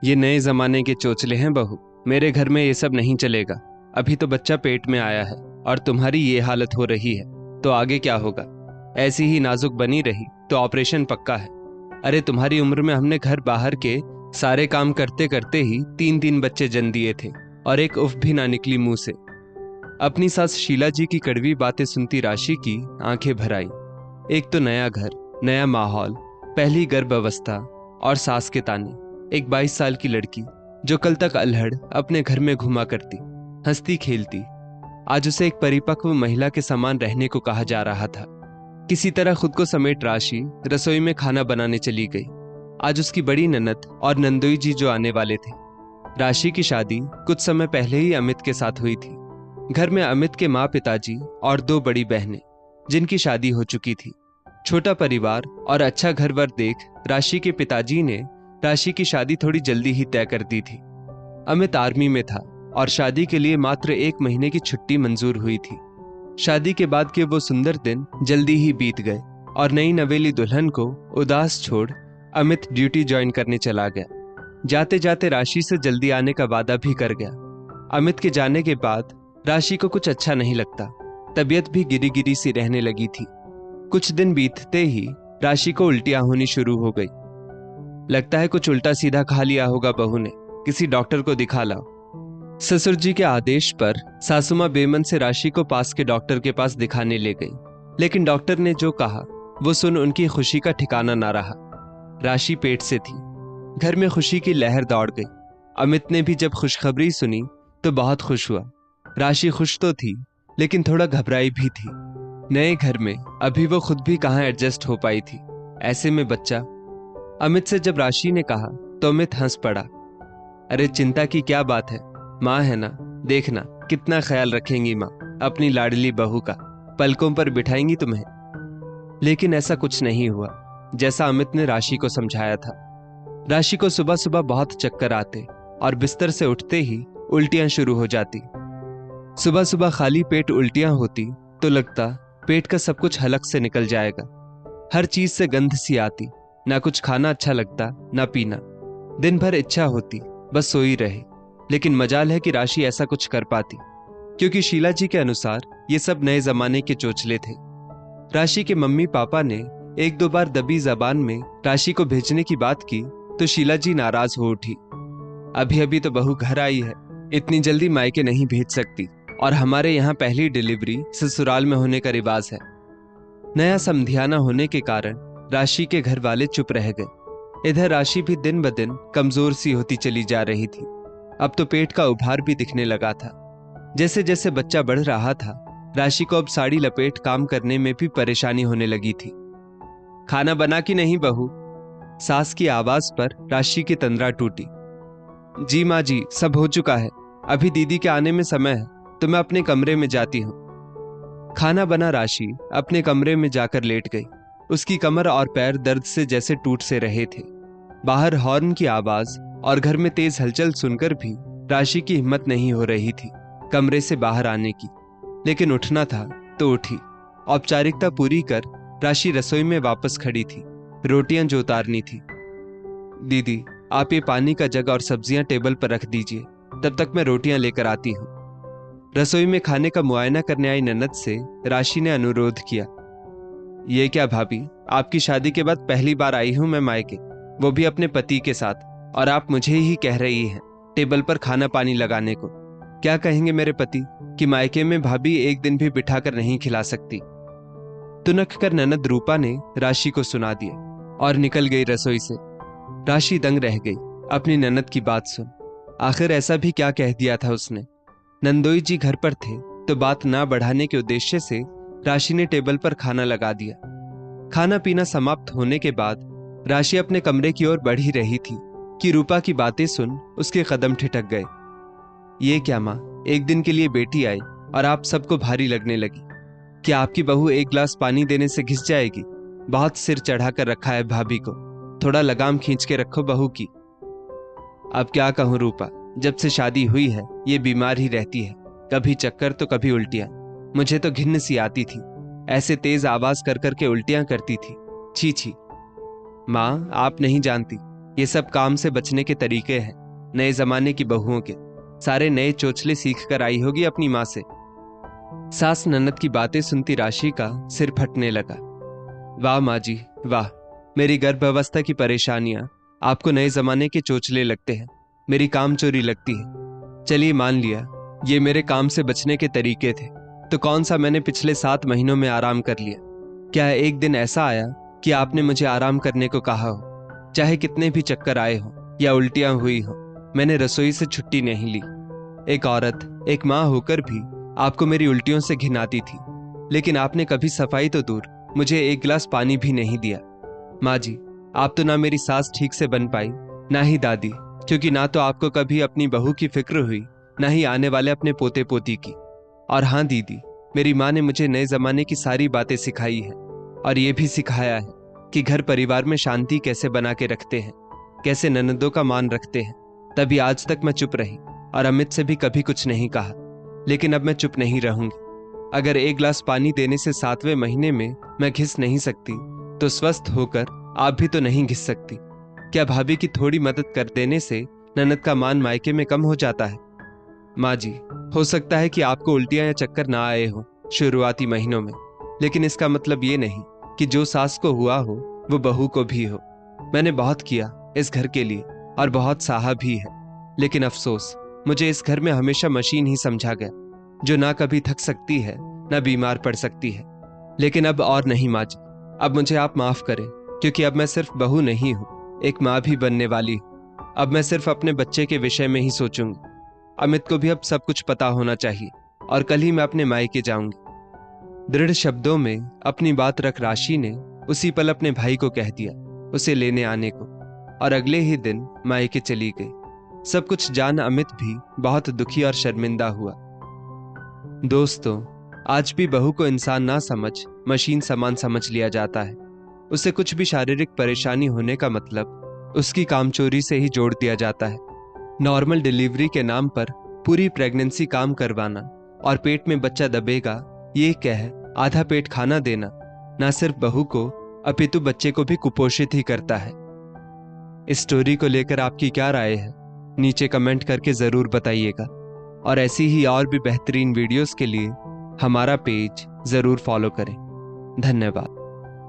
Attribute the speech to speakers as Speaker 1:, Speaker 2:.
Speaker 1: ये नए जमाने के चोचले हैं बहू। मेरे घर में ये सब नहीं चलेगा। अभी तो बच्चा पेट में आया है और तुम्हारी ये हालत हो रही है तो आगे क्या होगा। ऐसी ही नाजुक बनी रही तो ऑपरेशन पक्का है। अरे तुम्हारी उम्र में हमने घर बाहर के सारे काम करते करते ही 3-3 बच्चे जन्म दिए थे और एक उफ भी ना निकली मुंह से। अपनी सास शीला जी की कड़वी बातें सुनती राशि की आंखें भर आई। एक तो नया घर, नया माहौल, पहली गर्भ अवस्था और सास के ताने। एक 22 साल की लड़की जो कल तक अल्हड़ अपने घर में घुमा करती, हंसती खेलती, आज उसे एक परिपक्व महिला के समान रहने को कहा जा रहा था। किसी तरह खुद को समेट राशि रसोई में खाना बनाने चली गई। आज उसकी बड़ी ननद और नंदोई जी जो आने वाले थे। राशि की शादी कुछ समय पहले ही अमित के साथ हुई थी। घर में अमित के माँ पिताजी और 2 बड़ी बहनें जिनकी शादी हो चुकी थी। छोटा परिवार और अच्छा घर वर देख राशि के पिताजी ने राशि की शादी थोड़ी जल्दी ही तय कर दी थी। अमित आर्मी में था और शादी के लिए मात्र 1 महीने की छुट्टी मंजूर हुई थी। शादी के बाद के वो सुंदर दिन जल्दी ही बीत गए और नई नवेली दुल्हन को उदास छोड़ अमित ड्यूटी ज्वाइन करने चला गया। जाते जाते राशि से जल्दी आने का वादा भी कर गया। अमित के जाने के बाद राशि को कुछ अच्छा नहीं लगता। तबीयत भी गिरी गिरी सी रहने लगी थी। कुछ दिन बीतते ही राशि को उल्टियां होनी शुरू हो गई। लगता है कुछ उल्टा सीधा खा लिया होगा बहू ने, किसी डॉक्टर को दिखा लाओ। ससुर जी के आदेश पर सासुमा बेमन से राशि को पास के डॉक्टर के पास दिखाने ले गई, लेकिन डॉक्टर ने जो कहा वो सुन उनकी खुशी का ठिकाना ना रहा। राशि पेट से थी। घर में खुशी की लहर दौड़ गई। अमित ने भी जब खुशखबरी सुनी तो बहुत खुश हुआ। राशि खुश तो थी लेकिन थोड़ा घबराई भी थी। नए घर में अभी वो खुद भी कहाँ एडजस्ट हो पाई थी, ऐसे में बच्चा। अमित से जब राशि ने कहा तो अमित हंस पड़ा। अरे चिंता की क्या बात है, माँ है ना, देखना कितना ख्याल रखेंगी माँ अपनी लाडली बहू का, पलकों पर बिठाएंगी तुम्हें। लेकिन ऐसा कुछ नहीं हुआ जैसा अमित ने राशि को समझाया था। राशि को सुबह सुबह बहुत चक्कर आते और बिस्तर से उठते ही उल्टियां शुरू हो जाती। सुबह सुबह खाली पेट उल्टियां होती तो लगता पेट का सब कुछ हलक से निकल जाएगा। हर चीज से गंध सी आती, ना कुछ खाना अच्छा लगता ना पीना। दिन भर इच्छा होती बस सोई रहे। लेकिन मजाल है कि राशि ऐसा कुछ कर पाती, क्योंकि शीला जी के अनुसार ये सब नए जमाने के चोचले थे। राशि के मम्मी पापा ने 1-2 बार दबी जबान में राशि को भेजने की बात की तो शीला जी नाराज हो उठी। अभी अभी तो बहू घर आई है, इतनी जल्दी मायके नहीं भेज सकती, और हमारे यहाँ पहली डिलीवरी ससुराल में होने का रिवाज है। नया समधियाना होने के कारण राशि के घर वाले चुप रह गए। इधर राशि भी दिन ब दिन कमजोर सी होती चली जा रही थी। अब तो पेट का उभार भी दिखने लगा था। जैसे जैसे बच्चा बढ़ रहा था, राशि को अब साड़ी लपेट काम करने में भी परेशानी होने लगी थी। खाना बना कि नहीं बहू? सास की आवाज पर राशि की तंद्रा टूटी। जी माँ जी, सब हो चुका है, अभी दीदी के आने में समय है तो मैं अपने कमरे में जाती हूँ। खाना बना राशि अपने कमरे में जाकर लेट गई। उसकी कमर और पैर दर्द से जैसे टूट से रहे थे। बाहर हॉर्न की आवाज और घर में तेज हलचल सुनकर भी राशि की हिम्मत नहीं हो रही थी कमरे से बाहर आने की। लेकिन उठना था तो उठी। औपचारिकता पूरी कर राशि रसोई में वापस खड़ी थी। रोटियां जो उतारनी थी। दीदी, आप ये पानी का जग और सब्जियां टेबल पर रख दीजिए, तब तक मैं रोटियां लेकर आती हूँ। रसोई में खाने का मुआयना करने आई ननद से राशि ने अनुरोध किया। ये क्या भाभी, आपकी शादी के बाद पहली बार आई हूं मैं मायके, वो भी अपने पति के साथ, और आप मुझे ही कह रही हैं टेबल पर खाना पानी लगाने को। क्या कहेंगे मेरे पति कि मायके में भाभी एक दिन भी बिठाकर नहीं खिला सकती। तुनक कर ननद रूपा ने राशि को सुना दिया और निकल गई रसोई से। राशि दंग रह गई अपनी ननद की बात सुन। आखिर ऐसा भी क्या कह दिया था उसने। नंदोई जी घर पर थे तो बात ना बढ़ाने के उद्देश्य से राशि ने टेबल पर खाना लगा दिया। खाना पीना समाप्त होने के बाद राशि अपने कमरे की ओर बढ़ ही रही थी कि रूपा की बातें सुन उसके कदम ठिठक गए। ये क्या माँ, एक दिन के लिए बेटी आई और आप सबको भारी लगने लगी। क्या आपकी बहू एक गिलास पानी देने से घिस जाएगी? बहुत सिर चढ़ाकर रखा है भाभी को, थोड़ा लगाम खींच के रखो बहू की। अब क्या कहूँ रूपा, जब से शादी हुई है ये बीमार ही रहती है, कभी चक्कर तो कभी उल्टियां। मुझे तो घिन्न सी आती थी, ऐसे तेज आवाज कर करके उल्टियां करती थी। छी छी। माँ, आप नहीं जानती, ये सब काम से बचने के तरीके हैं, नए जमाने की बहुओं के। सारे नए चोचले सीख कर आई होगी अपनी माँ से। सास ननद की बातें सुनती राशि का सिर फटने लगा। वाह माँ जी वाह, मेरी गर्भावस्था की परेशानियां आपको नए जमाने के चोचले लगते हैं, मेरी काम चोरी लगती है। चलिए मान लिया ये मेरे काम से बचने के तरीके थे, तो कौन सा मैंने पिछले 7 महीनों में आराम कर लिया? क्या एक दिन ऐसा आया कि आपने मुझे आराम करने को कहा हो? चाहे कितने भी चक्कर आए हो या उल्टियां हुई हो, मैंने रसोई से छुट्टी नहीं ली। एक औरत, एक माँ होकर भी आपको मेरी उल्टियों से घिन आती थी, लेकिन आपने कभी सफाई तो दूर मुझे एक गिलास पानी भी नहीं दिया। माँ जी, आप तो ना मेरी सास ठीक से बन पाई, ना ही दादी, क्योंकि ना तो आपको कभी अपनी बहू की फिक्र हुई, ना ही आने वाले अपने पोते पोती की। और हाँ दीदी, मेरी माँ ने मुझे नए जमाने की सारी बातें सिखाई है, और ये भी सिखाया है कि घर परिवार में शांति कैसे बना के रखते हैं, कैसे ननदों का मान रखते हैं। तभी आज तक मैं चुप रही और अमित से भी कभी कुछ नहीं कहा, लेकिन अब मैं चुप नहीं रहूंगी। अगर एक गिलास पानी देने से 7वें महीने में मैं घिस नहीं सकती, तो स्वस्थ होकर आप भी तो नहीं घिस सकती। क्या भाभी की थोड़ी मदद कर देने से ननद का मान मायके में कम हो जाता है? माँ जी, हो सकता है कि आपको उल्टियां या चक्कर ना आए हो शुरुआती महीनों में, लेकिन इसका मतलब ये नहीं कि जो सास को हुआ हो वो बहू को भी हो। मैंने बहुत किया इस घर के लिए और बहुत सहा भी है, लेकिन अफसोस, मुझे इस घर में हमेशा मशीन ही समझा गया, जो ना कभी थक सकती है ना बीमार पड़ सकती है। लेकिन अब और नहीं माँ जी, अब मुझे आप माफ करें, क्योंकि अब मैं सिर्फ बहू नहीं हूँ, एक माँ भी बनने वाली हूँ। अब मैं सिर्फ अपने बच्चे के विषय में ही सोचूंगी। अमित को भी अब सब कुछ पता होना चाहिए, और कल ही मैं अपने मायके जाऊंगी। दृढ़ शब्दों में अपनी बात रख राशि ने उसी पल अपने भाई को कह दिया उसे लेने आने को, और अगले ही दिन मायके चली गई। सब कुछ जान अमित भी बहुत दुखी और शर्मिंदा हुआ। दोस्तों, आज भी बहू को इंसान ना समझ मशीन समान समझ लिया जाता है। उसे कुछ भी शारीरिक परेशानी होने का मतलब उसकी कामचोरी से ही जोड़ दिया जाता है। नॉर्मल डिलीवरी के नाम पर पूरी प्रेगनेंसी काम करवाना और पेट में बच्चा दबेगा ये कह आधा पेट खाना देना न सिर्फ बहू को अपितु बच्चे को भी कुपोषित ही करता है। इस स्टोरी को लेकर आपकी क्या राय है, नीचे कमेंट करके जरूर बताइएगा, और ऐसी ही और भी बेहतरीन वीडियोस के लिए हमारा पेज जरूर फॉलो करें। धन्यवाद।